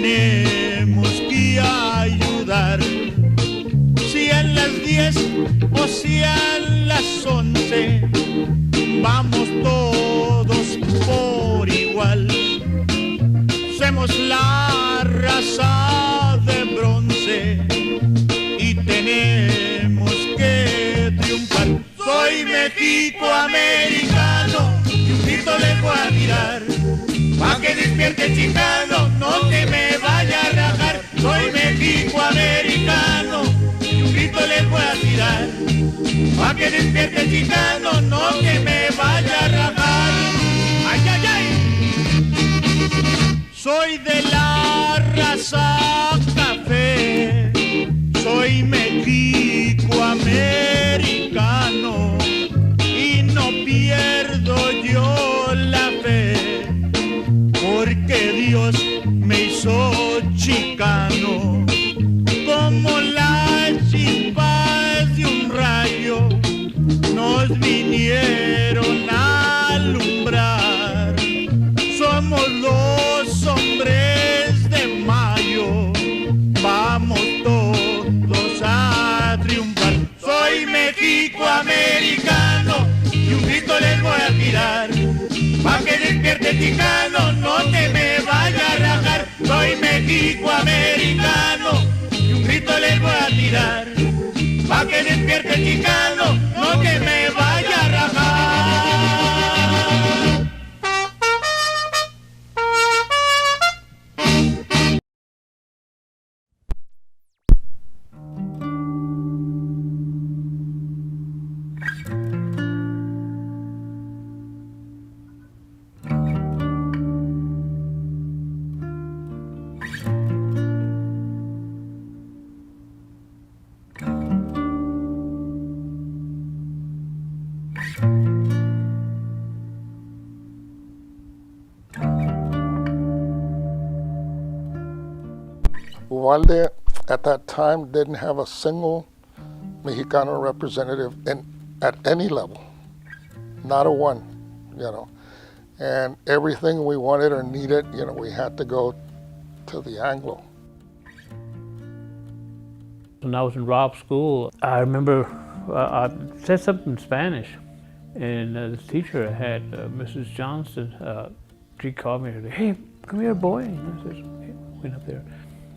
tenemos que ayudar. Sean las 10 o sean las 11, vamos todos por igual. Somos la raza de bronce y tenemos que triunfar. Soy mexicoamericano y un grito les voy a tirar, pa' que despierte chicano, no te me vaya a rajar. Soy mexicoamericano y un grito les voy a tirar, pa' que despierte chicano, no te me vaya a rajar. ¡Ay, ay, ay! Soy de la raza café, soy mexicoamericano y no pierdo yo la fe, porque Dios me hizo chicano. Como las chispas de un rayo nos vinieron a alumbrar. Somos los hombres de mayo, vamos todos a triunfar. Soy mexicoamericano y un grito les voy a tirar, pa' que despierte chicano, no te me vaya a rajar. Soy mexicoamericano y un grito les voy a tirar, pa' que despierte chicano, no te me vaya a rajar. Uvalde at that time didn't have a single Mexicano representative at any level, not a one, and everything we wanted or needed, we had to go to the Anglo. When I was in RUP school, I remember I said something in Spanish, and this teacher had Mrs. Johnston. She called me and said, "Hey, come here, boy." And I said, "Hey," went up there.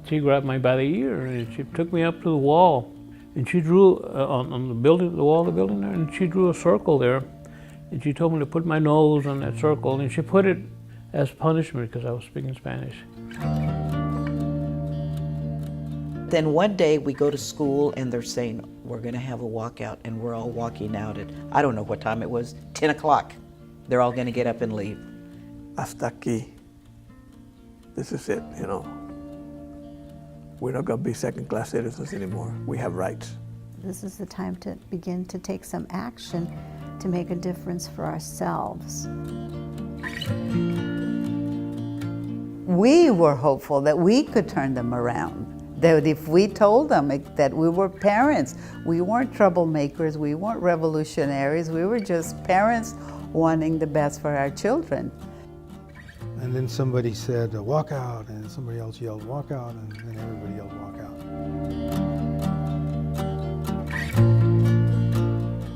She grabbed me by the ear and she took me up to the wall, and she drew on the building, the wall of the building there, and she drew a circle there, and she told me to put my nose on that circle, and she put it as punishment because I was speaking Spanish. Then one day we go to school and they're saying, we're gonna have a walkout, and we're all walking out at, I don't know what time it was, 10 o'clock. They're all gonna get up and leave. Hasta aquí. This is it, We're not gonna be second-class citizens anymore. We have rights. This is the time to begin to take some action to make a difference for ourselves. We were hopeful that we could turn them around, that if we told them that we were parents, we weren't troublemakers, we weren't revolutionaries, we were just parents wanting the best for our children. And then somebody said, walk out, and somebody else yelled, walk out, and then everybody yelled, walk out.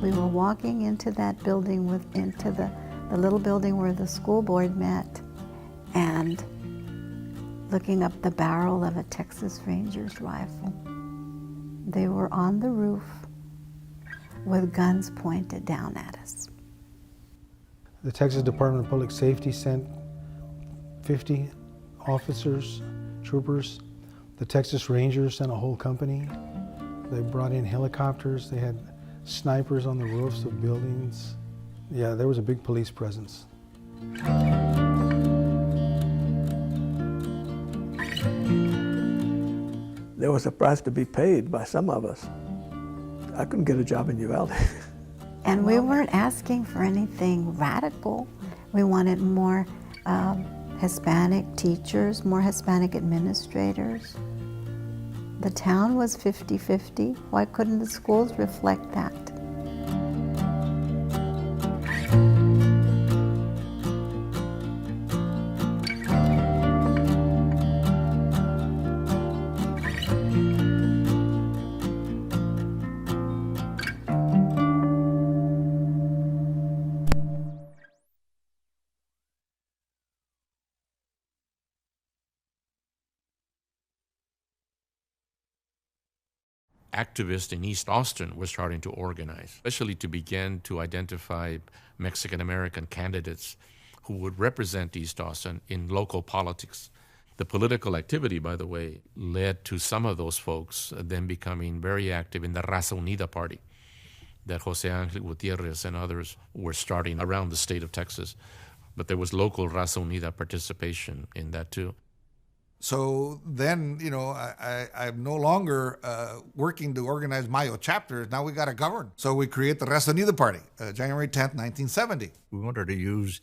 We were walking into that building, into the little building where the school board met, and looking up the barrel of a Texas Ranger's rifle. They were on the roof with guns pointed down at us. The Texas Department of Public Safety sent 50 officers, troopers. The Texas Rangers sent a whole company. They brought in helicopters. They had snipers on the roofs of buildings. Yeah, there was a big police presence. There was a price to be paid by some of us. I couldn't get a job in Uvalde. And we weren't asking for anything radical. We wanted more Hispanic teachers, more Hispanic administrators. The town was 50-50. Why couldn't the schools reflect that? activists in East Austin were starting to organize, especially to begin to identify Mexican-American candidates who would represent East Austin in local politics. The political activity, by the way, led to some of those folks then becoming very active in the Raza Unida party that Jose Angel Gutierrez and others were starting around the state of Texas. But there was local Raza Unida participation in that too. So then, I'm no longer working to organize Mayo chapters. Now we got to govern. So we create the Raza Unida Party, January 10th, 1970. We wanted to use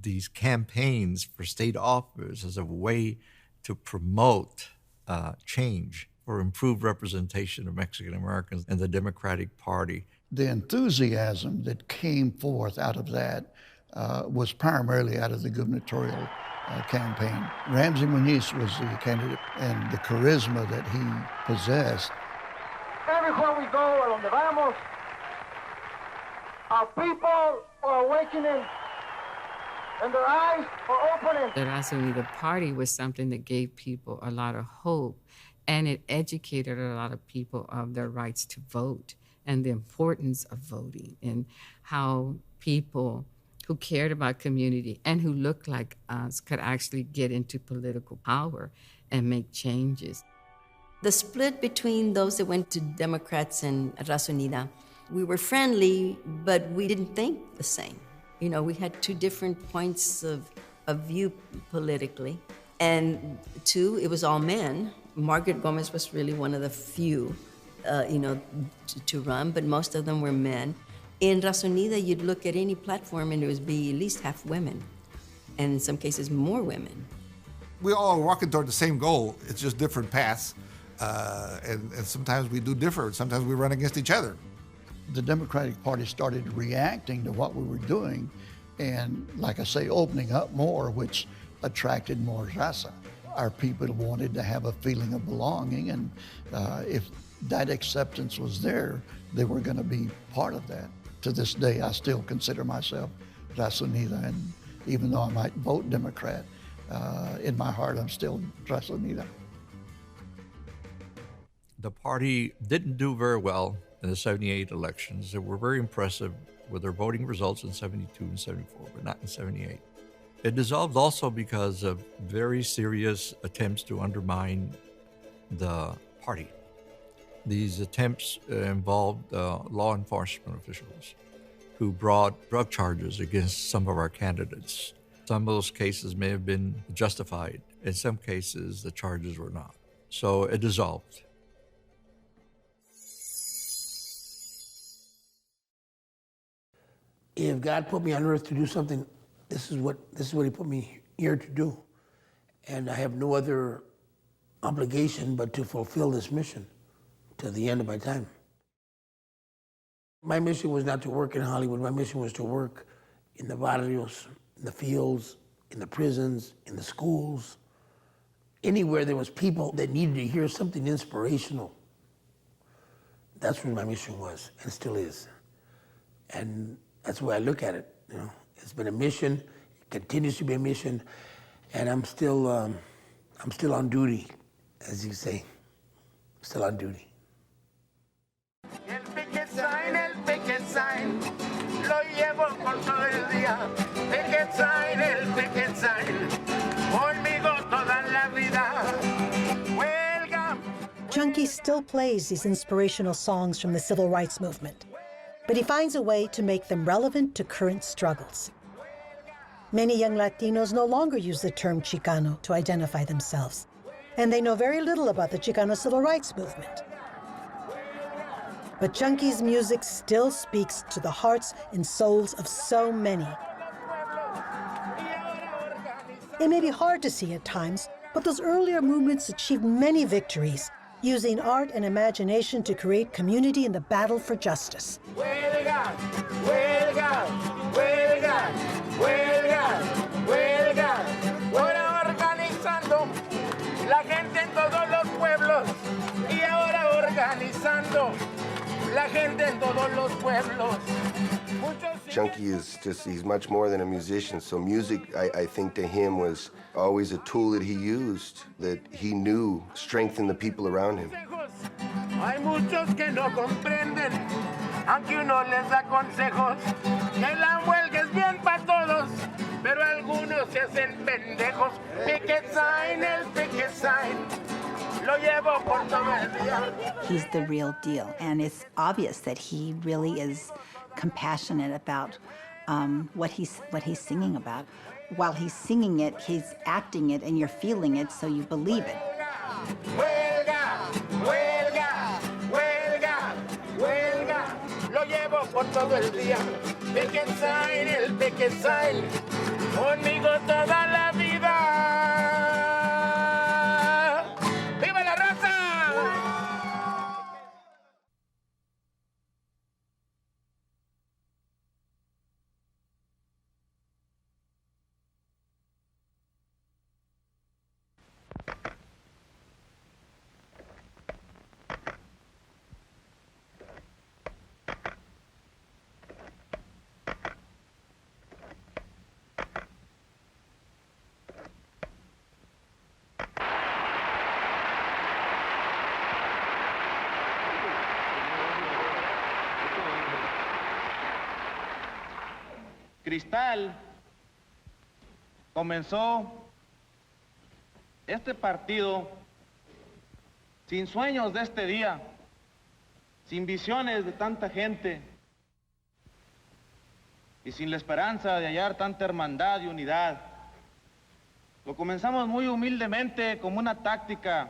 these campaigns for state office as a way to promote change or improved representation of Mexican Americans in the Democratic Party. The enthusiasm that came forth out of that was primarily out of the gubernatorial campaign. Ramsey Muniz was the candidate, and the charisma that he possessed. Everywhere we go, a donde vamos, our people are awakening and their eyes are opening. The Raza Unida Party was something that gave people a lot of hope, and it educated a lot of people of their rights to vote and the importance of voting and how people who cared about community and who looked like us could actually get into political power and make changes. The split between those that went to Democrats and Raza Unida, we were friendly, but we didn't think the same. We had two different points of view politically. And two, it was all men. Margaret Gomez was really one of the few, to run, but most of them were men. In Raza Unida, you'd look at any platform and it would be at least half women, and in some cases more women. We all are walking toward the same goal. It's just different paths, and sometimes we do differ. Sometimes we run against each other. The Democratic Party started reacting to what we were doing and, like I say, opening up more, which attracted more Raza. Our people wanted to have a feeling of belonging, and if that acceptance was there, they were going to be part of that. To this day, I still consider myself Raza Unida, and even though I might vote Democrat, in my heart, I'm still Raza Unida. The party didn't do very well in the 78 elections. They were very impressive with their voting results in 72 and 74, but not in 78. It dissolved also because of very serious attempts to undermine the party. These attempts involved law enforcement officials who brought drug charges against some of our candidates. Some of those cases may have been justified. In some cases, the charges were not. So it dissolved. If God put me on earth to do something, this is what He put me here to do. And I have no other obligation but to fulfill this mission to the end of my time. My mission was not to work in Hollywood. My mission was to work in the barrios, in the fields, in the prisons, in the schools, anywhere there was people that needed to hear something inspirational. That's what my mission was, and still is. And that's the way I look at it. It's been a mission, it continues to be a mission, and I'm still on duty, as you say, still on duty. El picket sign, lo llevo por todo el día. El picket sign, conmigo toda la vida. Huelga. Chunky still plays these inspirational songs from the civil rights movement, but he finds a way to make them relevant to current struggles. Many young Latinos no longer use the term Chicano to identify themselves, and they know very little about the Chicano civil rights movement. But Chunky's music still speaks to the hearts and souls of so many. It may be hard to see at times, but those earlier movements achieved many victories, using art and imagination to create community in the battle for justice. Huelga, huelga, huelga, huelga, huelga. Ahora organizando la gente en todos los pueblos. Y ahora organizando la gente en todos los pueblos. Chunky is he's much more than a musician. So music, I think to him was always a tool that he used, that he knew strengthened the people around him. Hay muchos que no comprenden, aunque uno les da consejos, que la huelga es bien para todos, pero algunos se hacen pendejos. Picket sign, el picket sign, lo llevo por todo el día. He's the real deal, and it's obvious that he really is compassionate about what he's singing about. While he's singing it, he's acting it, and you're feeling it, so you believe it. Huelga, huelga, huelga, huelga, lo llevo por todo el día. Picket sign, el picket sign, conmigo toda la vida. ¡Viva la raza! Cristal comenzó este partido sin sueños de este día, sin visiones de tanta gente y sin la esperanza de hallar tanta hermandad y unidad. Lo comenzamos muy humildemente como una táctica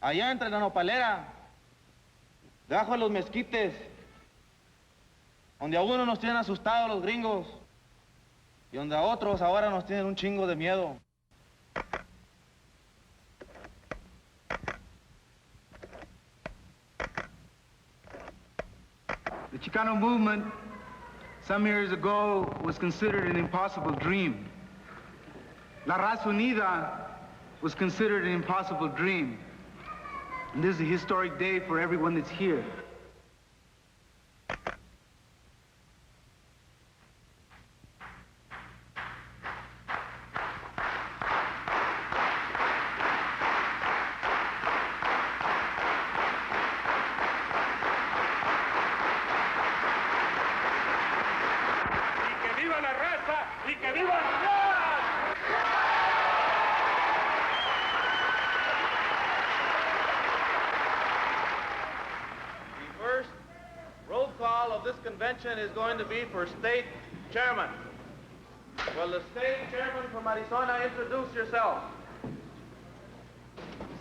allá entre la nopalera, debajo de los mezquites, donde a uno nos tienen asustados los gringos y donde a otros ahora nos tienen un chingo de miedo. The Chicano movement, some years ago, was considered an impossible dream. La Raza Unida was considered an impossible dream. And this is a historic day for everyone that's here. Convention is going to be for state chairman. Will the state chairman from Arizona introduce yourself?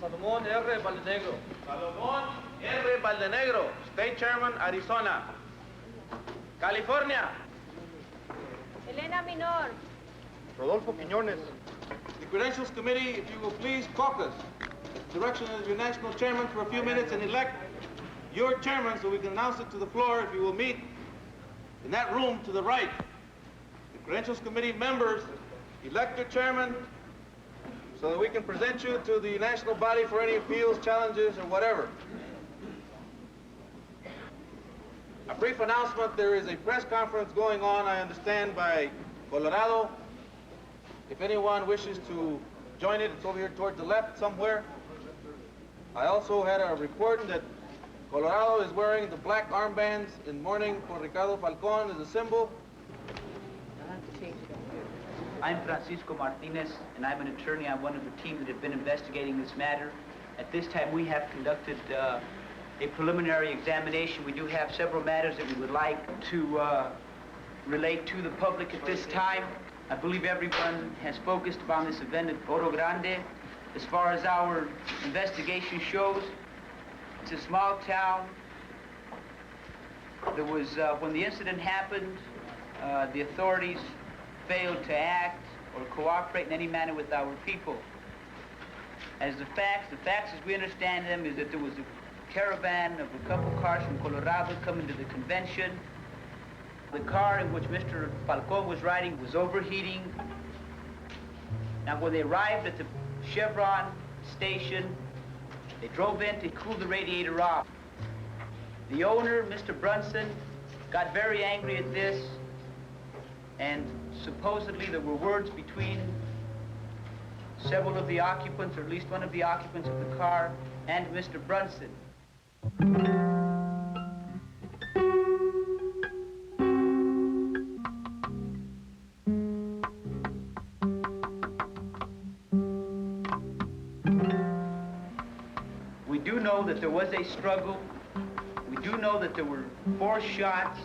Salomón R. Valdenegro. Salomón R. Valdenegro, state chairman, Arizona. California. Elena Minor. Rodolfo Quiñones. The Credentials Committee, if you will please caucus. Direction of your national chairman for a few minutes and elect your chairman so we can announce it to the floor if you will meet in that room to the right. The Credentials Committee members elect your chairman so that we can present you to the national body for any appeals, challenges, or whatever. A brief announcement, there is a press conference going on, I understand, by Colorado. If anyone wishes to join it, it's over here toward the left somewhere. I also had a report that Colorado is wearing the black armbands in mourning for Ricardo Falcón as a symbol. I'm Francisco Martinez, and I'm an attorney on one of the teams that have been investigating this matter. At this time, we have conducted a preliminary examination. We do have several matters that we would like to relate to the public at this time. I believe everyone has focused upon this event at Oro Grande. As far as our investigation shows, it's a small town. There was, when the incident happened, the authorities failed to act or cooperate in any manner with our people. As the facts as we understand them is that there was a caravan of a couple cars from Colorado coming to the convention. The car in which Mr. Falcón was riding was overheating. Now, when they arrived at the Chevron station, they drove in to cool the radiator off. The owner, Mr. Brunson, got very angry at this, and supposedly there were words between several of the occupants, or at least one of the occupants of the car, and Mr. Brunson. We do know that there was a struggle. We do know that there were 4 shots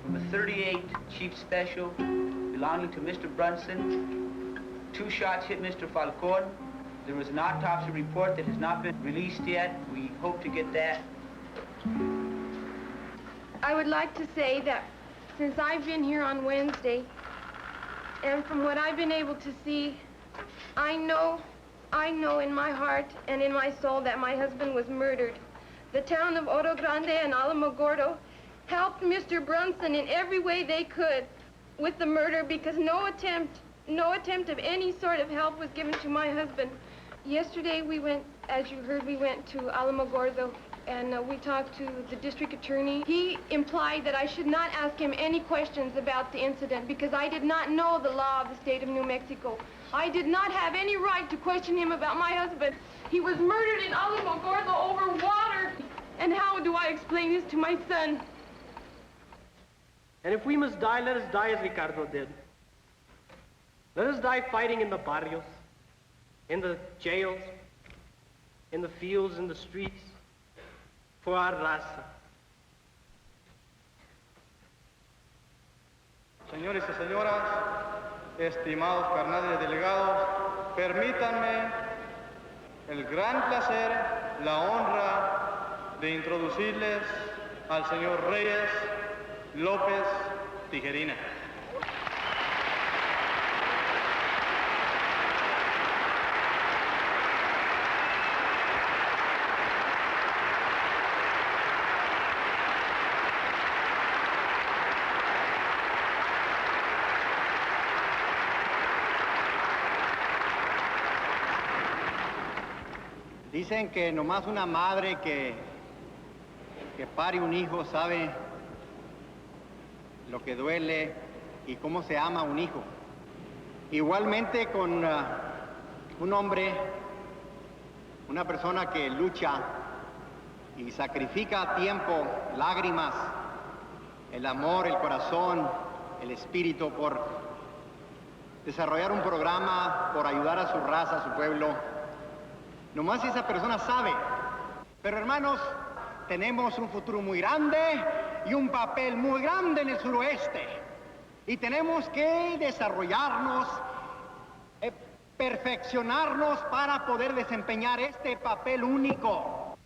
from a .38 Chief Special belonging to Mr. Brunson. 2 shots hit Mr. Falcon. There was an autopsy report that has not been released yet. We hope to get that. I would like to say that since I've been here on Wednesday, and from what I've been able to see, I know in my heart and in my soul that my husband was murdered. The town of Oro Grande and Alamogordo helped Mr. Brunson in every way they could with the murder because no attempt of any sort of help was given to my husband. Yesterday we went, as you heard, we went to Alamogordo and we talked to the district attorney. He implied that I should not ask him any questions about the incident because I did not know the law of the state of New Mexico. I did not have any right to question him about my husband. He was murdered in Alamogordo over water. And how do I explain this to my son? And if we must die, let us die as Ricardo did. Let us die fighting in the barrios, in the jails, in the fields, in the streets, for our raza. Señores y señoras, estimados carnales delegados, permítanme el gran placer, la honra de introducirles al señor Reyes López Tijerina. Dicen que nomás una madre que pare un hijo sabe lo que duele y cómo se ama un hijo. Igualmente con un hombre, una persona que lucha y sacrifica tiempo, lágrimas, el amor, el corazón, el espíritu por desarrollar un programa, por ayudar a su raza, a su pueblo. Nomás esa persona sabe. Pero hermanos, tenemos un futuro muy grande y un papel muy grande en el suroeste. Y tenemos que desarrollarnos, perfeccionarnos para poder desempeñar este papel único.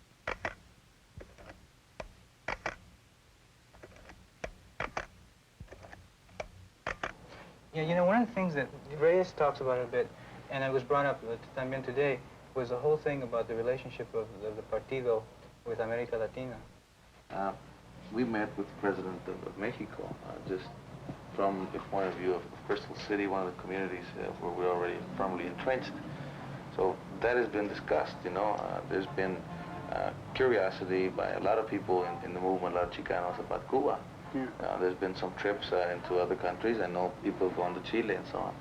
Yeah, you know, one of the things that Reyes talks about a bit, and it was brought up también today, was the whole thing about the relationship of the Partido with America Latina. We met with the President of Mexico, just from the point of view of Crystal City, one of the communities where we're already firmly entrenched. So that has been discussed, you know. There's been curiosity by a lot of people in the movement, a lot of Chicanos about Cuba. Yeah. There's been some trips into other countries. I know people going to Chile and so on.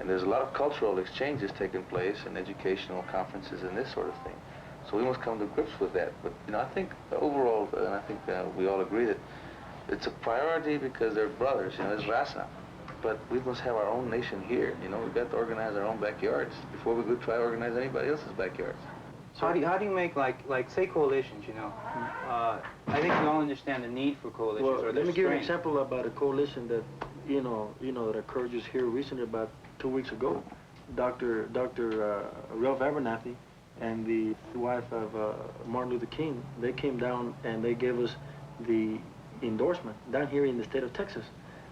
And there's a lot of cultural exchanges taking place and educational conferences and this sort of thing. So we must come to grips with that. But, you know, I think overall, and I think we all agree that it's a priority because they're brothers, you know, it's raza. But we must have our own nation here, you know. We've got to organize our own backyards before we go try to organize anybody else's backyards. So how do you make, like say coalitions, you know? I think we all understand the need for coalitions. Well, or let me give you an strength. example about a coalition that, you know, that occurred just here recently about 2 weeks ago. Dr. Ralph Abernathy and the wife of Martin Luther King, they came down and they gave us the endorsement down here in the state of Texas.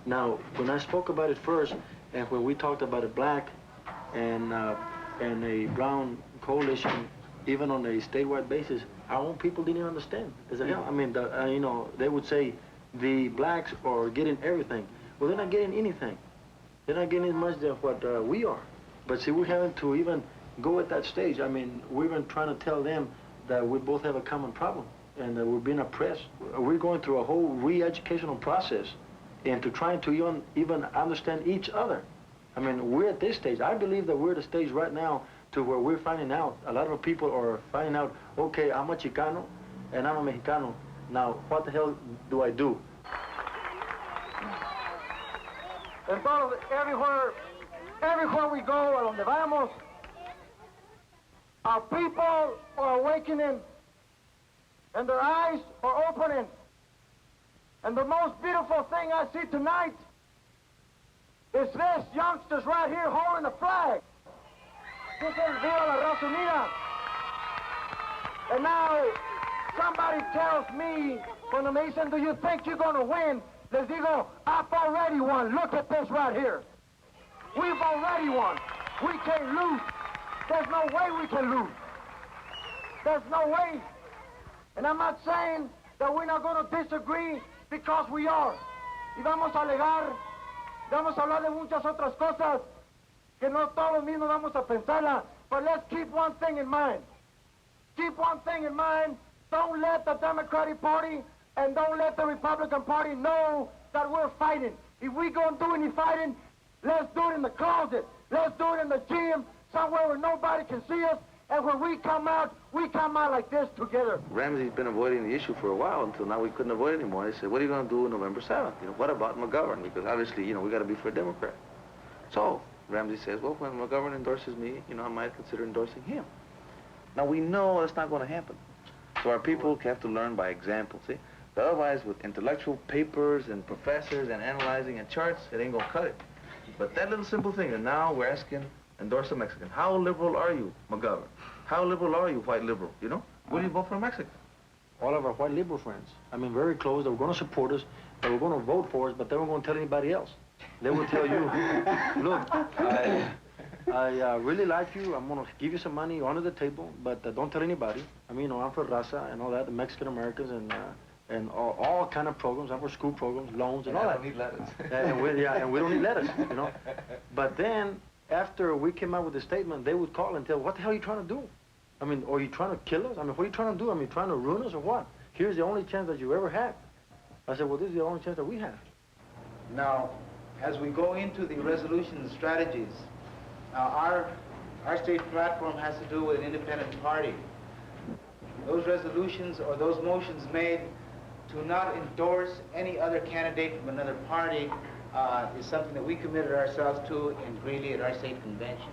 Now, when I spoke about it first, and when we talked about a black and a brown coalition, even on a statewide basis, our own people didn't understand. They said, yeah, I mean, you know, they would say the blacks are getting everything. Well, they're not getting anything. They're not getting as much as what we are. But see, we're having to even go at that stage. I mean, we're even trying to tell them that we both have a common problem and that we're being oppressed. We're going through a whole re-educational process and to trying to even understand each other. I mean, we're at this stage. I believe that we're at a stage right now to where we're finding out, a lot of people are finding out, okay, I'm a Chicano, and I'm a Mexicano. Now, what the hell do I do? Entonces, everywhere we go, a donde vamos, our people are awakening, and their eyes are opening. And the most beautiful thing I see tonight is this youngsters right here holding the flag. This is Viva la Raza Unida. And now, somebody tells me, when they say, do you think you're going to win? Les digo, I've already won. Look at this right here. We've already won. We can't lose. There's no way we can lose. There's no way. And I'm not saying that we're not going to disagree, because we are. Y vamos a alegar, vamos a hablar de muchas otras cosas que no todos mismos vamos a pensarla. But let's keep one thing in mind. Keep one thing in mind. Don't let the Democratic Party and don't let the Republican Party know that we're fighting. If we're going to do any fighting, let's do it in the closet. Let's do it in the gym, somewhere where nobody can see us. And when we come out like this together. Ramsey's been avoiding the issue for a while until now we couldn't avoid it anymore. They said, what are you going to do on November 7th? You know, what about McGovern? Because obviously, you know, we got to be for a Democrat. So Ramsey says, well, when McGovern endorses me, you know, I might consider endorsing him. Now we know that's not going to happen. So our people have to learn by example, see? But otherwise, with intellectual papers and professors and analyzing and charts, it ain't going to cut it. But that little simple thing, and now we're asking, endorse a Mexican. How liberal are you, McGovern? How liberal are you, white liberal, you know? Will you vote for a Mexican? All of our white liberal friends, I mean, very close, they were going to support us, they were going to vote for us, but they weren't going to tell anybody else. They will tell you, look, I really like you, I'm going to give you some money under the table, but don't tell anybody. I mean, you know, I'm for Raza and all that, the Mexican Americans and all kind of programs. I'm for school programs, loans, and all that. I don't need letters. And we don't need letters, you know. But then, after we came out with the statement, they would call and tell, what the hell are you trying to do? I mean, are you trying to kill us? I mean, what are you trying to do? I mean, trying to ruin us or what? Here's the only chance that you ever had. I said, well, this is the only chance that we have. Now, as we go into the resolution and strategies, our state platform has to do with an independent party. Those resolutions or those motions made to not endorse any other candidate from another party is something that we committed ourselves to in Greeley at our state convention.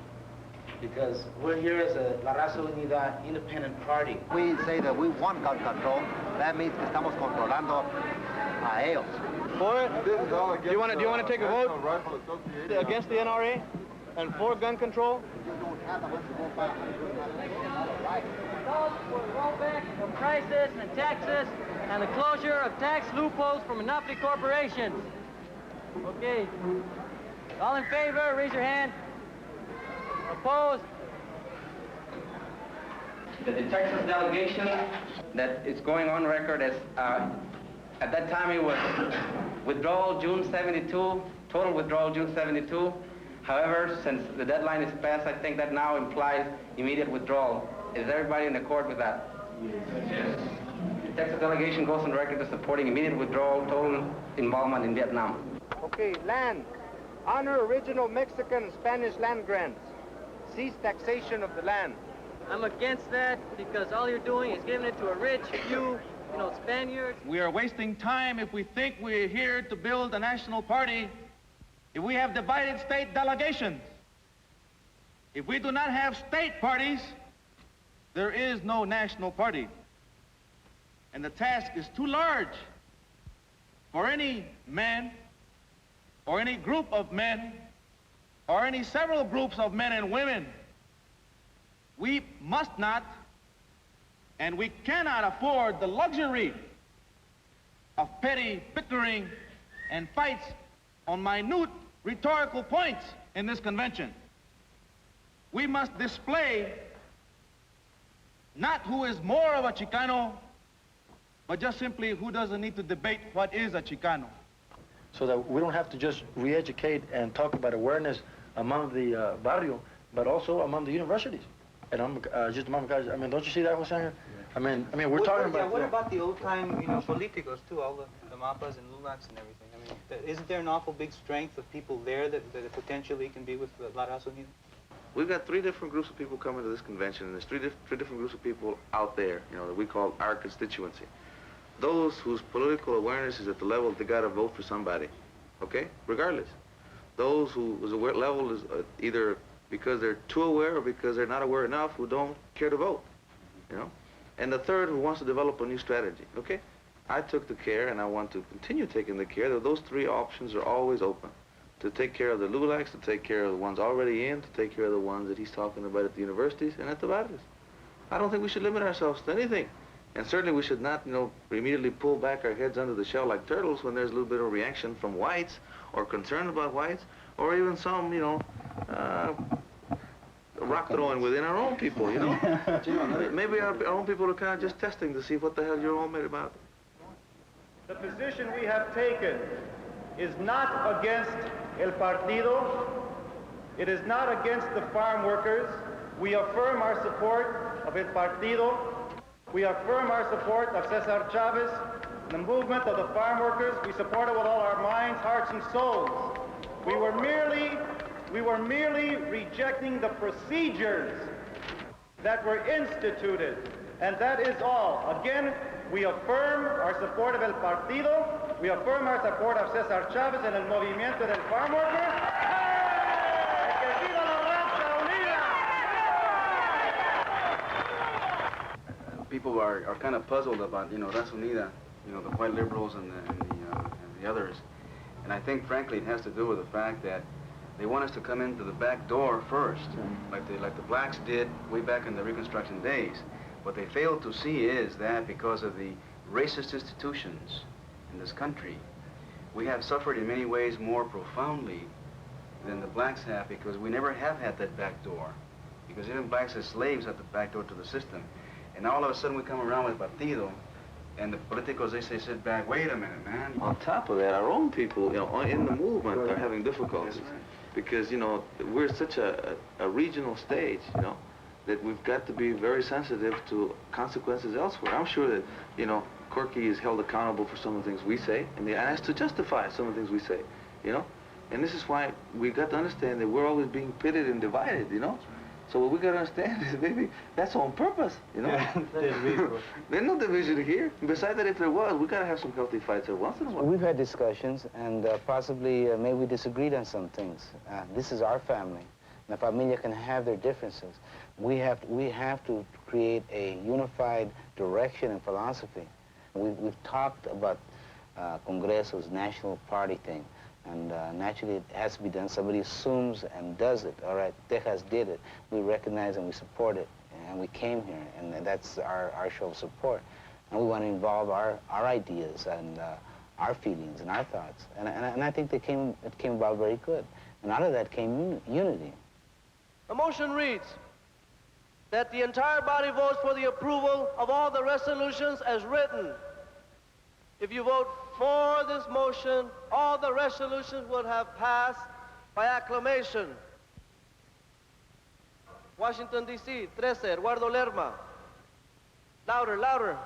Because we're here as a La Raza Unida independent party. We say that we want gun control. That means que estamos controlando a ellos. For it? Do you want to take a vote against the NRA and for gun control? Rollback of crisis and taxes and the closure of tax loopholes for monopoly corporations. Okay. All in favor, raise your hand. Opposed? The Texas delegation that is going on record as, at that time it was withdrawal June 72, total withdrawal June 72. However, since the deadline is passed, I think that now implies immediate withdrawal. Is everybody in accord with that? Yes. The Texas delegation goes on record as supporting immediate withdrawal, total involvement in Vietnam. Okay, land. Honor original Mexican and Spanish land grants. Cease taxation of the land. I'm against that because all you're doing is giving it to a rich few, you know, Spaniards. We are wasting time if we think we're here to build a national party if we have divided state delegations. If we do not have state parties, there is no national party. And the task is too large for any man or any group of men or any several groups of men and women. We must not and we cannot afford the luxury of petty bickering and fights on minute rhetorical points in this convention. We must display not who is more of a Chicano, but just simply who doesn't need to debate what is a Chicano. So that we don't have to just re-educate and talk about awareness among the barrio, but also among the universities. And I'm just among guys. I mean, don't you see that, Jose? I mean, we're talking about. Yeah, what about the old-time, you know, politicos too, all the mapas and lulacs and everything? I mean, isn't there an awful big strength of people there that potentially can be with La Raza Unida? We've got three different groups of people coming to this convention, and there's three different groups of people out there, you know, that we call our constituency. Those whose political awareness is at the level that they got to vote for somebody, okay? Regardless. Those whose level is either because they're too aware or because they're not aware enough, who don't care to vote, you know? And the third who wants to develop a new strategy, okay? I took the care, and I want to continue taking the care, that those three options are always open. To take care of the LULACs, to take care of the ones already in, to take care of the ones that he's talking about at the universities and at the barrios. I don't think we should limit ourselves to anything. And certainly we should not, you know, immediately pull back our heads under the shell like turtles when there's a little bit of reaction from whites or concern about whites or even some, you know, rock throwing within our own people, you know. Maybe our own people are kind of just testing to see what the hell you're all made about. The position we have taken is not against El Partido. It is not against the farm workers. We affirm our support of El Partido. We affirm our support of Cesar Chavez, the movement of the farm workers. We support it with all our minds, hearts, and souls. We were merely rejecting the procedures that were instituted, and that is all. Again, we affirm our support of El Partido. We affirm our support of Cesar Chavez and el movimiento del farm worker. People are kind of puzzled about, you know, Raza Unida, you know, the white liberals and the others. And I think, frankly, it has to do with the fact that they want us to come into the back door first, like the blacks did way back in the Reconstruction days. What they fail to see is that because of the racist institutions in this country, we have suffered in many ways more profoundly than the blacks have, because we never have had that back door. Because even blacks as slaves had the back door to the system. And now all of a sudden we come around with Partido, and the politicos, they say, sit back, wait a minute, man. On top of that, our own people, you know, in the movement are having difficulties. Because, you know, we're such a regional stage, you know, that we've got to be very sensitive to consequences elsewhere. I'm sure that, you know, Corky is held accountable for some of the things we say, and has to justify some of the things we say, you know? And this is why we've got to understand that we're always being pitted and divided, you know? So what we got to understand is maybe that's on purpose, you know? Yeah, there's no division here. Besides that, if there was, we got to have some healthy fights every once in a while. We've had discussions, and possibly maybe we disagreed on some things. This is our family. La familia can have their differences. We have to create a unified direction and philosophy. We've talked about Congreso's national party thing, and naturally it has to be done. Somebody assumes and does it. All right, Texas did it. We recognize and we support it, and we came here, and that's our show of support. And we want to involve our ideas and our feelings and our thoughts. And I think it came about very good. And out of that came unity. The motion reads that the entire body votes for the approval of all the resolutions as written. If you vote for this motion, all the resolutions would have passed by acclamation. Washington, D.C., 13, Eduardo Lerma. Louder, louder.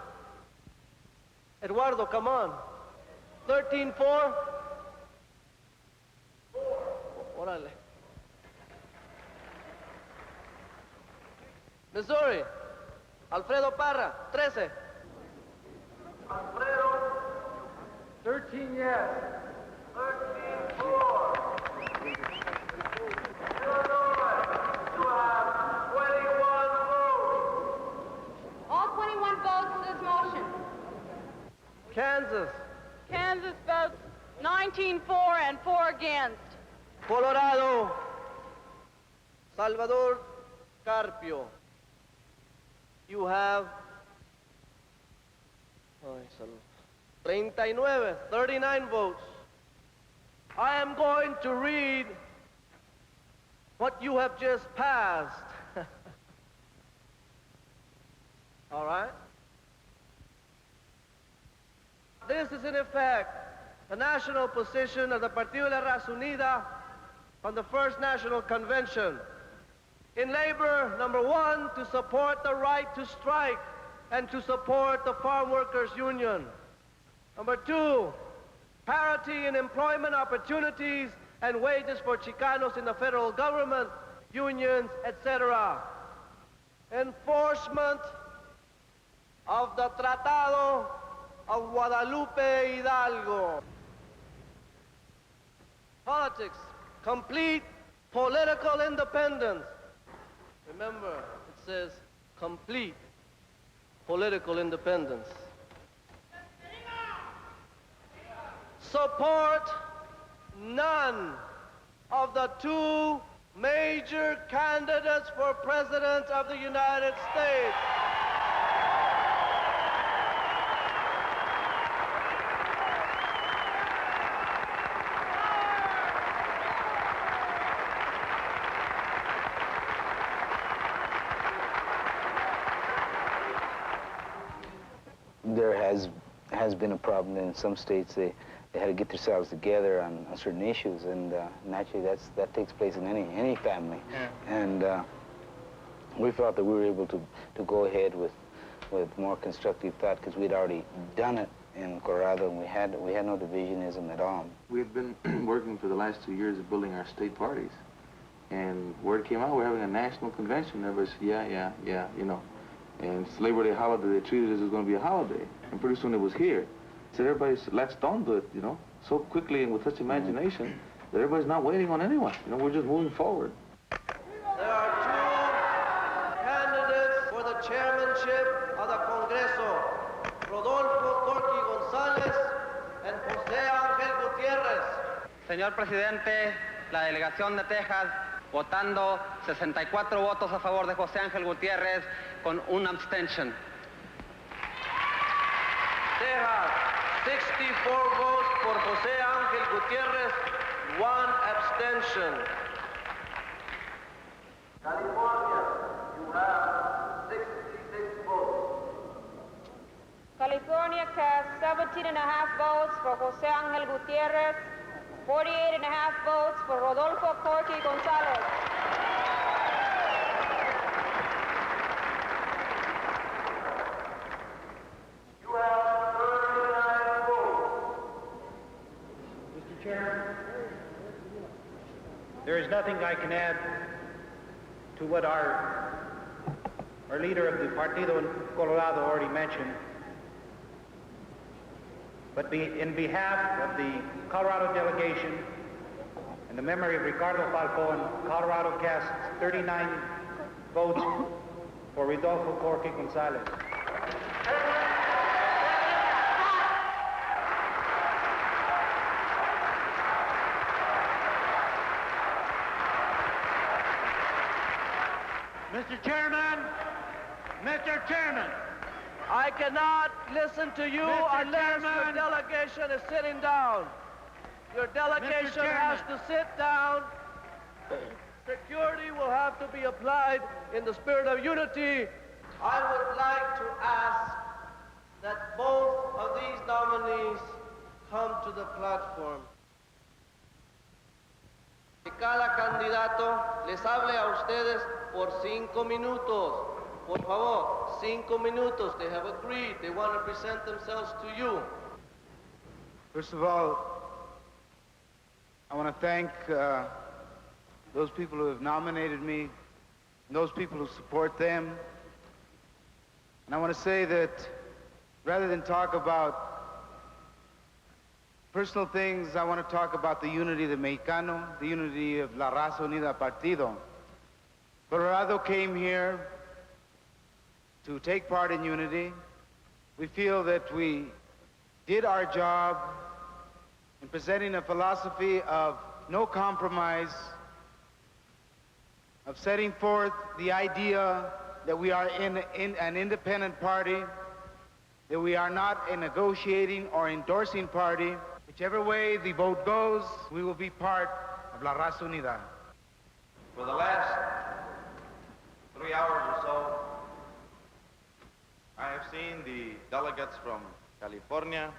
Eduardo, come on. 13-4. Órale. Missouri, Alfredo Parra, 13. Alfredo, 13 yes. 13-4. Illinois, you have 21 votes. All 21 votes for this motion. Kansas. Kansas votes 19-4 and 4 against. Colorado, Salvador Carpio. You have 39 votes. I am going to read what you have just passed. All right? This is in effect the national position of the Partido de la Raza Unida on the first national convention. In labor, number 1, to support the right to strike and to support the farm workers union. Number 2, parity in employment opportunities and wages for Chicanos in the federal government. unions, etc. Enforcement of the Tratado of Guadalupe Hidalgo. Politics, complete political independence. Remember, it says complete political independence. Support none of the two major candidates for President of the United States. There has been a problem in some states. They had to get themselves together on certain issues, and naturally that takes place in any family. Yeah. And we felt that we were able to go ahead with more constructive thought because we'd already done it in Colorado, and we had no divisionism at all. We had been working for the last 2 years of building our state parties, and word came out we're having a national convention. Everybody said, yeah, you know. And it's Labor Day holiday. They treated it as it was going to be a holiday. And pretty soon it was here. So everybody latched onto it, you know, so quickly and with such imagination that everybody's not waiting on anyone. You know, we're just moving forward. There are two candidates for the chairmanship of the Congreso, Rodolfo Corky González and José Ángel Gutiérrez. Señor Presidente, la delegación de Texas votando 64 votos a favor de José Ángel Gutiérrez con un abstention. Texas, 64 votes for José Ángel Gutiérrez, 1 abstention. California, you have 66 votes. California cast 17.5 votes for José Ángel Gutiérrez, 48.5 votes for Rodolfo Corky González. You have 39 votes. Mr. Chairman, there is nothing I can add to what our leader of the Partido in Colorado already mentioned. But in behalf of the Colorado delegation and the memory of Ricardo Falcón, Colorado casts 39 votes for Rodolfo Corky González. Mr. Chairman, I cannot listen to you unless your delegation is sitting down. Your delegation has to sit down. Security will have to be applied in the spirit of unity. I would like to ask that both of these nominees come to the platform. Que cada candidato les hable a ustedes por 5 minutos. Por favor, 5 minutos. They have agreed. They want to present themselves to you. First of all, I want to thank those people who have nominated me, and those people who support them. And I want to say that rather than talk about personal things, I want to talk about the unity of the Mexicano, the unity of La Raza Unida Partido. Colorado came here to take part in unity. We feel that we did our job in presenting a philosophy of no compromise, of setting forth the idea that we are in an independent party, that we are not a negotiating or endorsing party. Whichever way the vote goes, we will be part of La Raza Unida. For the last 3 hours or so, I have seen the delegates from California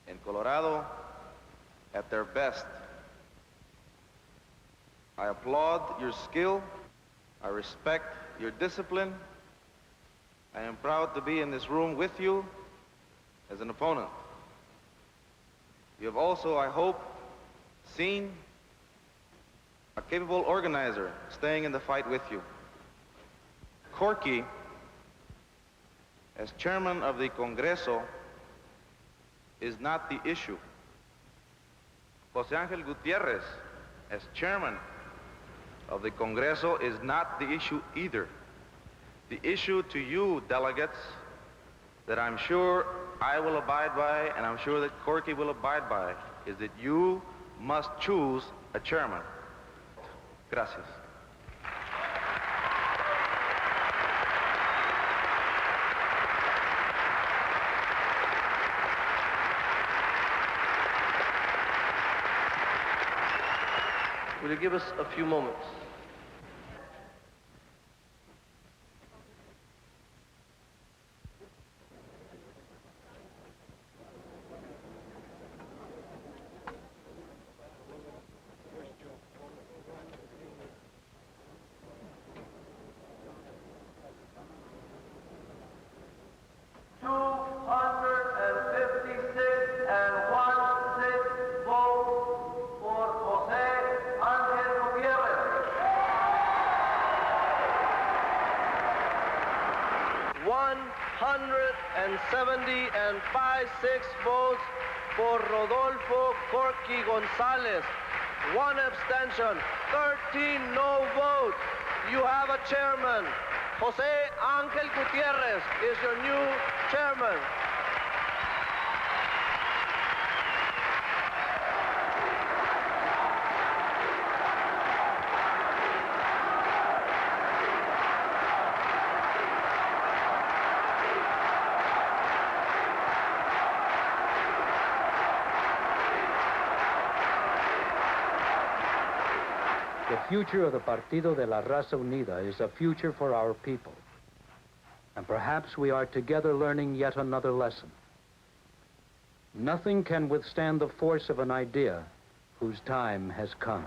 and Colorado at their best. I applaud your skill. I respect your discipline. I am proud to be in this room with you as an opponent. You have also, I hope, seen a capable organizer staying in the fight with you. Corky, as chairman of the Congreso, is not the issue. Jose Angel Gutierrez, as chairman of the Congreso, is not the issue either. The issue to you, delegates, that I'm sure I will abide by, and I'm sure that Corky will abide by, is that you must choose a chairman. Gracias. Will you give us a few moments? Votes for Rodolfo Corky Gonzalez. 1 abstention. 13 no votes. You have a chairman. Jose Angel Gutierrez is your new chairman. The future of the Partido de la Raza Unida is a future for our people. And perhaps we are together learning yet another lesson. Nothing can withstand the force of an idea whose time has come.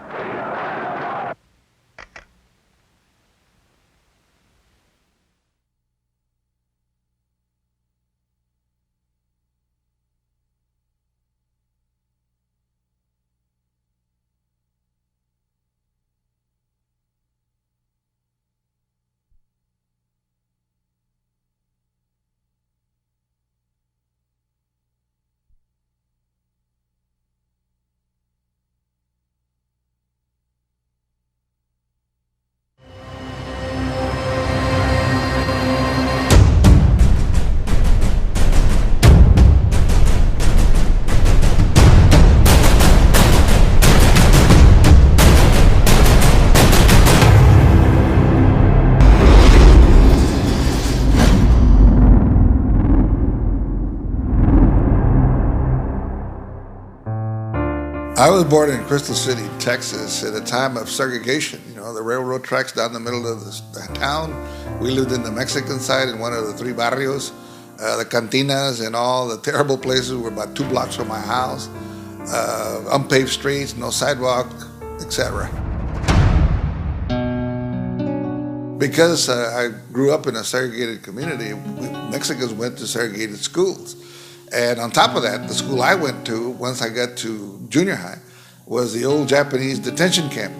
I was born in Crystal City, Texas, at a time of segregation. You know, the railroad tracks down the middle of the town. We lived in the Mexican side in one of the 3 barrios. The cantinas and all the terrible places were about 2 blocks from my house. Unpaved streets, no sidewalk, etc. Because I grew up in a segregated community, Mexicans went to segregated schools. And on top of that, the school I went to, once I got to junior high, was the old Japanese detention camp.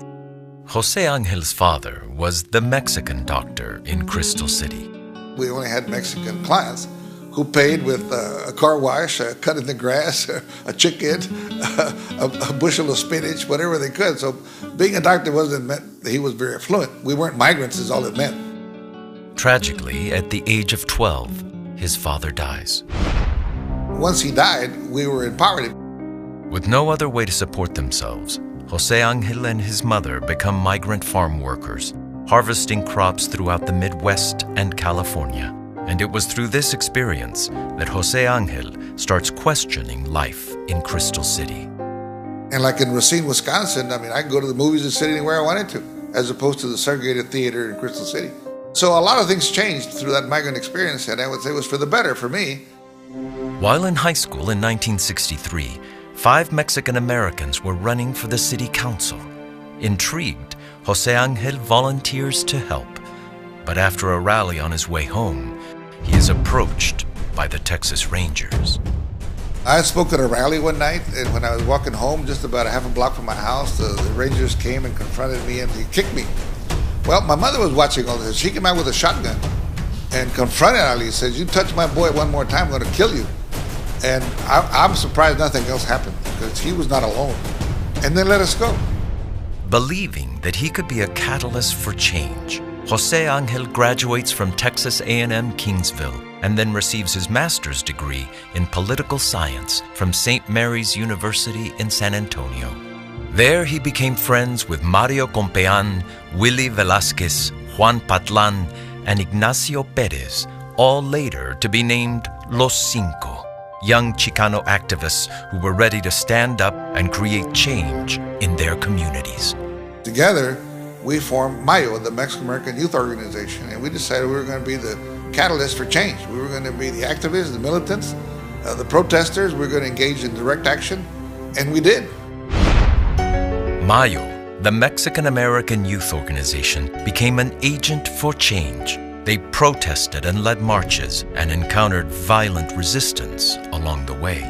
Jose Angel's father was the Mexican doctor in Crystal City. We only had Mexican clients who paid with a car wash, cutting the grass, a chicken, a bushel of spinach, whatever they could. So being a doctor wasn't meant that he was very affluent. We weren't migrants is all it meant. Tragically, at the age of 12, his father dies. Once he died, we were in poverty. With no other way to support themselves, Jose Angel and his mother become migrant farm workers, harvesting crops throughout the Midwest and California. And it was through this experience that Jose Angel starts questioning life in Crystal City. And like in Racine, Wisconsin, I mean, I could go to the movies and sit anywhere I wanted to, as opposed to the segregated theater in Crystal City. So a lot of things changed through that migrant experience, and I would say it was for the better for me. While in high school in 1963, 5 Mexican Americans were running for the city council. Intrigued, Jose Angel volunteers to help. But after a rally on his way home, he is approached by the Texas Rangers. I spoke at a rally one night, and when I was walking home, just about a half a block from my house, the Rangers came and confronted me, and he kicked me. Well, my mother was watching all this. She came out with a shotgun and confronted Ali. Says, "You touch my boy one more time, I'm going to kill you." And I'm surprised nothing else happened, because he was not alone. And then let us go. Believing that he could be a catalyst for change, Jose Angel graduates from Texas A&M Kingsville and then receives his master's degree in political science from St. Mary's University in San Antonio. There he became friends with Mario Compean, Willie Velazquez, Juan Patlan, and Ignacio Perez, all later to be named Los Cinco, young Chicano activists who were ready to stand up and create change in their communities. Together, we formed Mayo, the Mexican-American Youth Organization, and we decided we were going to be the catalyst for change. We were going to be the activists, the militants, the protesters. We were going to engage in direct action, and we did. Mayo, the Mexican-American Youth Organization, became an agent for change. They protested and led marches and encountered violent resistance along the way.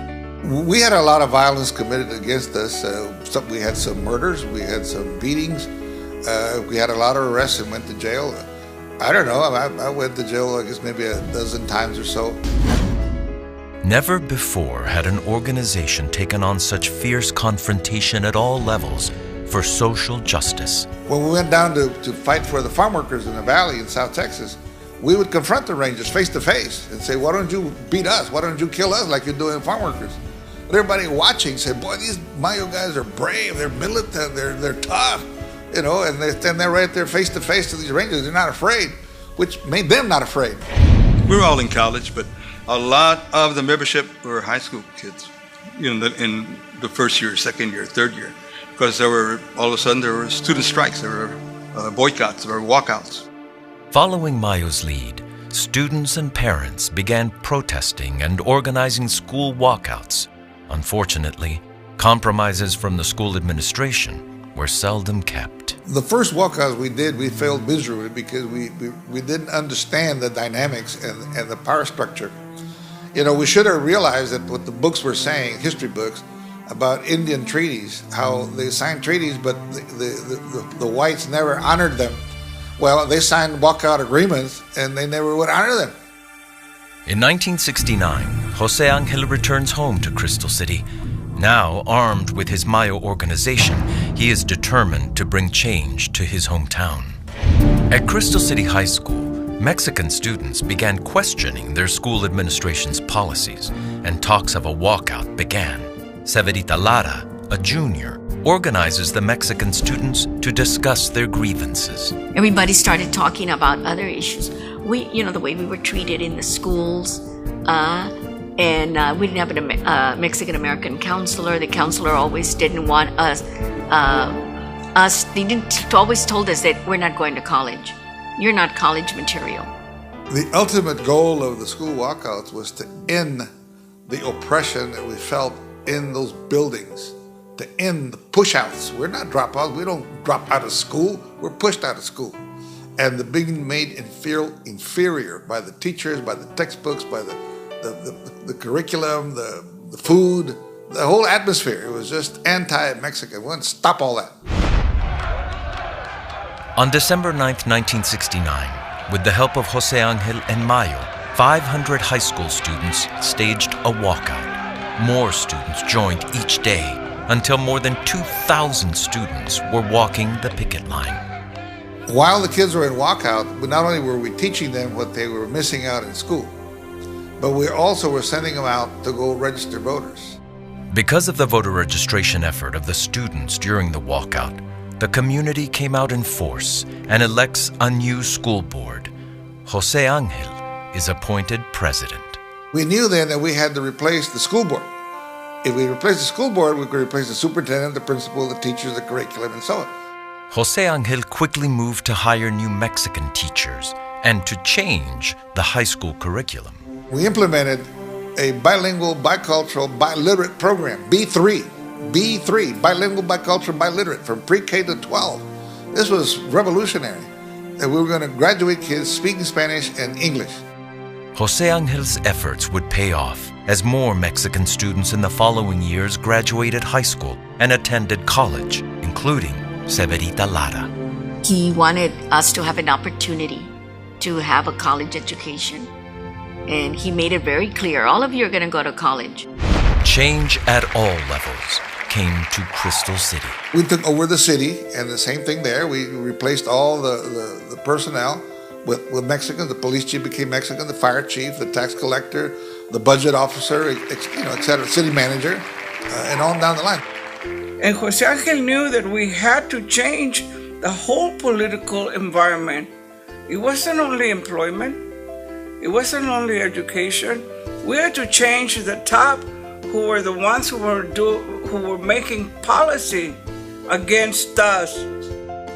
We had a lot of violence committed against us. We had some murders, we had some beatings, we had a lot of arrests and went to jail. I don't know, I went to jail I guess maybe a dozen times or so. Never before had an organization taken on such fierce confrontation at all levels for social justice. When we went down to fight for the farm workers in the valley in South Texas, we would confront the Rangers face to face and say, "Why don't you beat us? Why don't you kill us like you're doing farm workers?" Everybody watching said, "Boy, these Mayo guys are brave, they're militant, they're tough," you know, and they stand there right there face to face to these Rangers. They're not afraid, which made them not afraid. We were all in college, but a lot of the membership were high school kids, you know, in the first year, second year, third year, because there were, all of a sudden, there were student strikes, there were boycotts, there were walkouts. Following Mayo's lead, students and parents began protesting and organizing school walkouts. Unfortunately, compromises from the school administration were seldom kept. The first walkouts we did, we failed miserably because we didn't understand the dynamics and the power structure. You know, we should have realized that what the books were saying, history books, about Indian treaties, how they signed treaties, but the whites never honored them. Well, they signed walkout agreements, and they never would honor them. In 1969, Jose Angel returns home to Crystal City. Now armed with his Mayo organization, he is determined to bring change to his hometown. At Crystal City High School, Mexican students began questioning their school administration's policies, and talks of a walkout began. Severita Lara, a junior, organizes the Mexican students to discuss their grievances. Everybody started talking about other issues. The way we were treated in the schools, and we didn't have a Mexican-American counselor. The counselor always didn't want us. They always told us that we're not going to college. You're not college material. The ultimate goal of the school walkouts was to end the oppression that we felt in those buildings, to end the push-outs. We're not dropouts. We don't drop out of school. We're pushed out of school. And the being made inferior by the teachers, by the textbooks, by the curriculum, the food, the whole atmosphere. It was just anti-Mexican. We want to stop all that. On December 9th, 1969, with the help of Jose Angel and Mayo, 500 high school students staged a walkout. More students joined each day, until more than 2,000 students were walking the picket line. While the kids were in walkout, not only were we teaching them what they were missing out in school, but we also were sending them out to go register voters. Because of the voter registration effort of the students during the walkout, the community came out in force and elects a new school board. Jose Angel is appointed president. We knew then that we had to replace the school board. If we replaced the school board, we could replace the superintendent, the principal, the teachers, the curriculum, and so on. Jose Angel quickly moved to hire new Mexican teachers and to change the high school curriculum. We implemented a bilingual, bicultural, biliterate program, B3, bilingual, bicultural, biliterate, from pre-K to 12. This was revolutionary, that we were going to graduate kids speaking Spanish and English. Jose Angel's efforts would pay off. as more Mexican students in the following years graduated high school and attended college, including Severita Lara. He wanted us to have an opportunity to have a college education. And he made it very clear, all of you are going to go to college. Change at all levels came to Crystal City. We took over the city, and the same thing there. We replaced all the personnel with Mexicans. The police chief became Mexican, the fire chief, the tax collector, the budget officer, et cetera, city manager, and on down the line. And Jose Angel knew that we had to change the whole political environment. It wasn't only employment. It wasn't only education. We had to change the top, who were the ones who were making policy against us.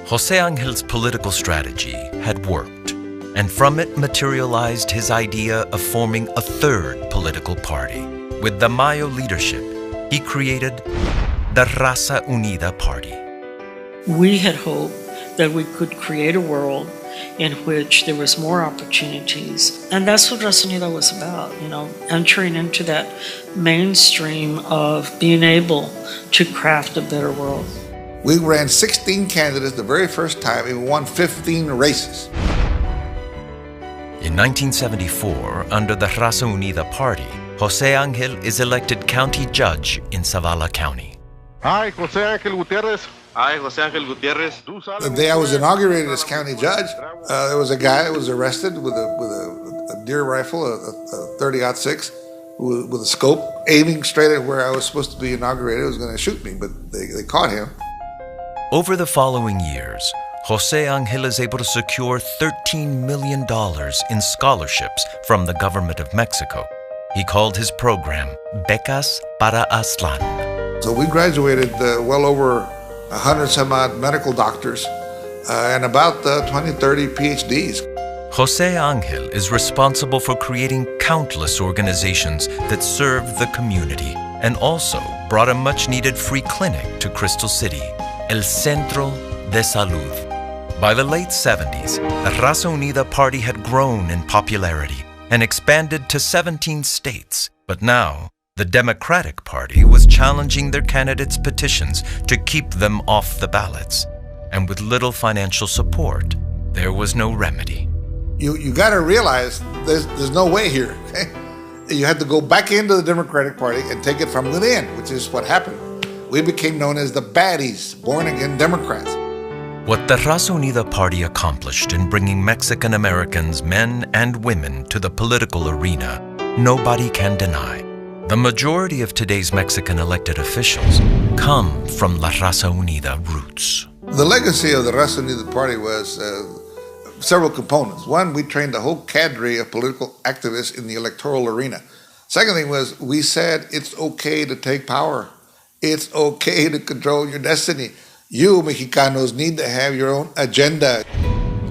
Jose Angel's political strategy had worked, and from it materialized his idea of forming a third political party. With the Mayo leadership, he created the Raza Unida Party. We had hoped that we could create a world in which there was more opportunities. And that's what Raza Unida was about, entering into that mainstream of being able to craft a better world. We ran 16 candidates the very first time and won 15 races. In 1974, under the Raza Unida Party, Jose Angel is elected county judge in Zavala County. Hi, Jose Angel Gutierrez. Hi, Jose Angel Gutierrez. The day I was inaugurated as county judge, there was a guy that was arrested with a deer rifle, a 30-06, with a scope, aiming straight at where I was supposed to be inaugurated. It was going to shoot me, but they caught him. Over the following years, Jose Angel is able to secure $13 million in scholarships from the government of Mexico. He called his program Becas para Aztlán. So we graduated well over 100 some odd medical doctors and about 20, 30 PhDs. Jose Angel is responsible for creating countless organizations that serve the community and also brought a much-needed free clinic to Crystal City, El Centro de Salud. By the late 70s, the Raza Unida Party had grown in popularity and expanded to 17 states. But now, the Democratic Party was challenging their candidates' petitions to keep them off the ballots. And with little financial support, there was no remedy. You got to realize there's no way here. Okay? You had to go back into the Democratic Party and take it from within, which is what happened. We became known as the baddies, born-again Democrats. What the Raza Unida Party accomplished in bringing Mexican Americans, men and women, to the political arena, nobody can deny. The majority of today's Mexican elected officials come from La Raza Unida roots. The legacy of the Raza Unida Party was several components. One, we trained a whole cadre of political activists in the electoral arena. Second thing was we said it's okay to take power. It's okay to control your destiny. You, Mexicanos, need to have your own agenda.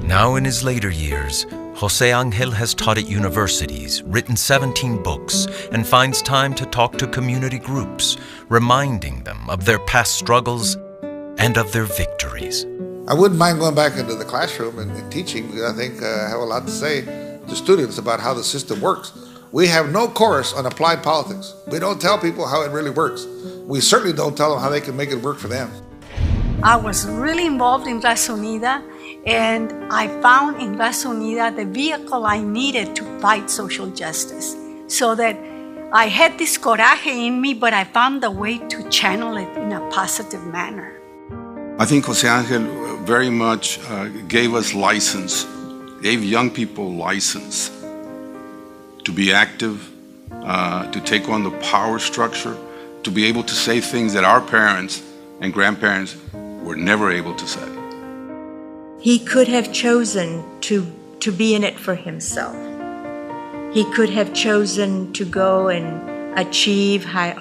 Now in his later years, Jose Angel has taught at universities, written 17 books, and finds time to talk to community groups, reminding them of their past struggles and of their victories. I wouldn't mind going back into the classroom and teaching, because I think I have a lot to say to students about how the system works. We have no course on applied politics. We don't tell people how it really works. We certainly don't tell them how they can make it work for them. I was really involved in Raza Unida, and I found in Raza Unida the vehicle I needed to fight social justice. So that I had this coraje in me, but I found a way to channel it in a positive manner. I think Jose Angel very much gave us license, gave young people license to be active, to take on the power structure, to be able to say things that our parents and grandparents were never able to say. He could have chosen to be in it for himself. He could have chosen to go and achieve high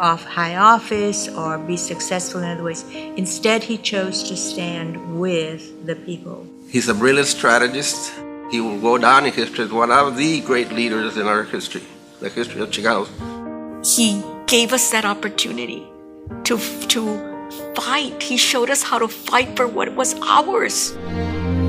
office or be successful in other ways. Instead, he chose to stand with the people. He's a brilliant strategist. He will go down in history as one of the great leaders in our history, the history of Chicago. He gave us that opportunity to fight. He showed us how to fight for what was ours.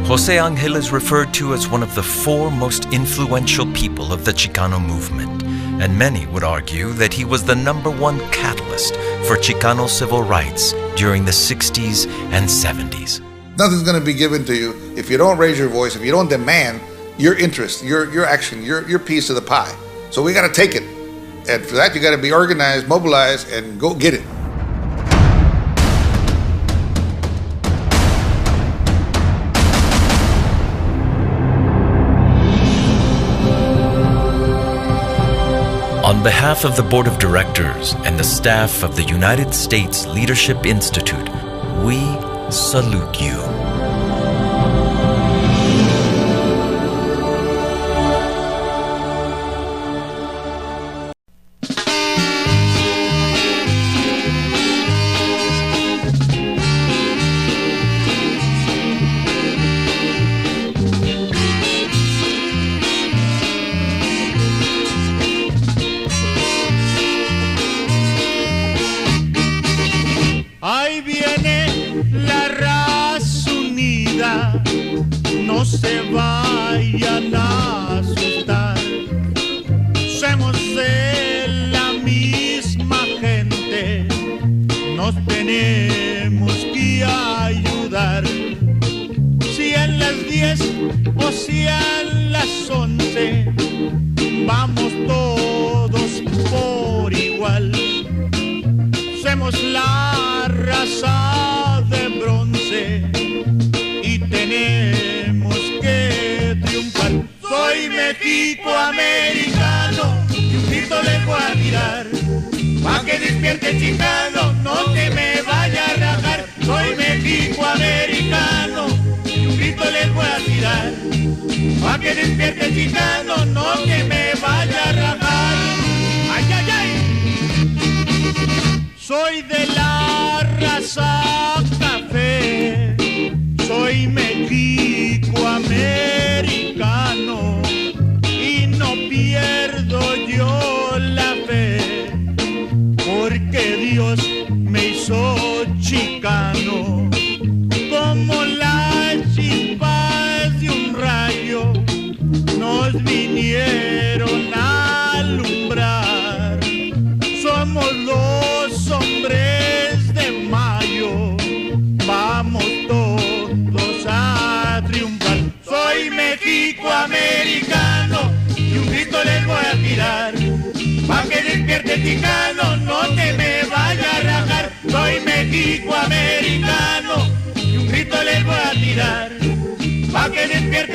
Jose Angel is referred to as one of the 4 most influential people of the Chicano movement, and many would argue that he was the #1 catalyst for Chicano civil rights during the 60s and 70s. Nothing's going to be given to you if you don't raise your voice, if you don't demand your interest, your action, your piece of the pie. So we got to take it. And for that, you got to be organized, mobilized, and go get it. On behalf of the Board of Directors and the staff of the United States Leadership Institute, we salute you. Ahí viene la raza unida, no se vayan a asustar. Somos de la misma gente, nos tenemos que ayudar. Si a las 10 o si a las 11, vamos todos por igual. Somos la raza de bronce y tenemos que triunfar. Soy mexicoamericano y un grito les voy a tirar, pa' que despierte Chicano, no te me vaya a rajar. Soy mexicoamericano y un grito les voy a tirar, pa' que despierte Chicano, no te me vaya a rajar. ¡Ay, ay, ay! Soy de la raza café, soy mexicoamericano y no pierdo yo la fe, porque Dios me hizo chicano. Como las chispas de un rayo nos vinieron a alumbrar, somos los hombres de mayo, vamos todos a triunfar. Soy mexicoamericano y un grito les voy a tirar, pa' que despierte Chicano, no te me vaya a rajar. Soy mexicoamericano y un grito les voy a tirar, pa' que despierte